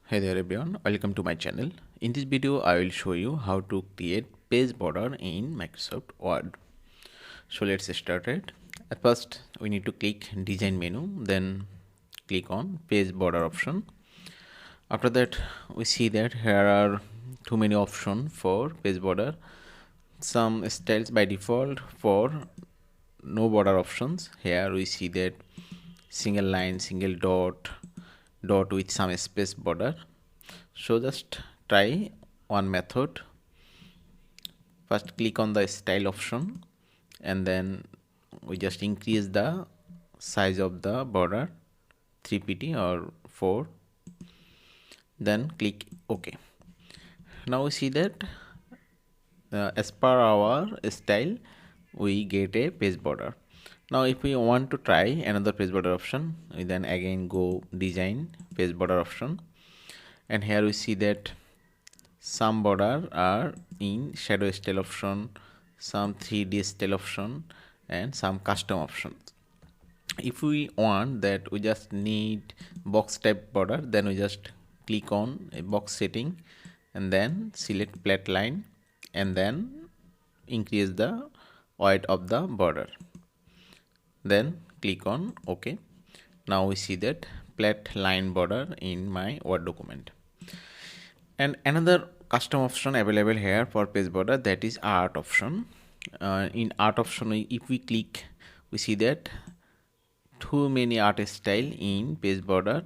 Hey there everyone, welcome to my channel. In this video I will show you how to create page border in Microsoft Word. So let's start it. At first we need to click design menu, then click on page border option. After that we see that here are too many options for page border. Some styles by default for no border options. Here we see that single line, single dot with some space border. So just try one method. First click on the style option and then we just increase the size of the border 3 pt or 4, then click OK. Now we see that as per our style we get a page border. Now if we want to try another page border option, we then again go design page border option, and here we see that some border are in shadow style option, some 3D style option, and some custom options. If we want that we just need box type border, then we just click on a box setting and then select flat line and then increase the width of the border, then click on OK. Now we see that flat line border in my Word document. And another custom option available here for page border, that is art option. In art option if we click, we see that too many art style in page border.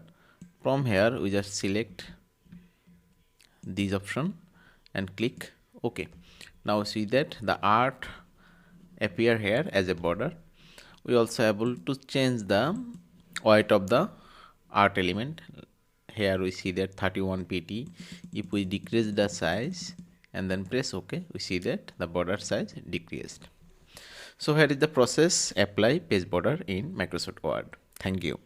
From here we just select this option and click OK. Now see that the art appear here as a border. We also able to change the weight of the art element. Here we see that 31 pt. If we decrease the size and then press OK, we see that the border size decreased. So here is the process apply page border in Microsoft Word. Thank you.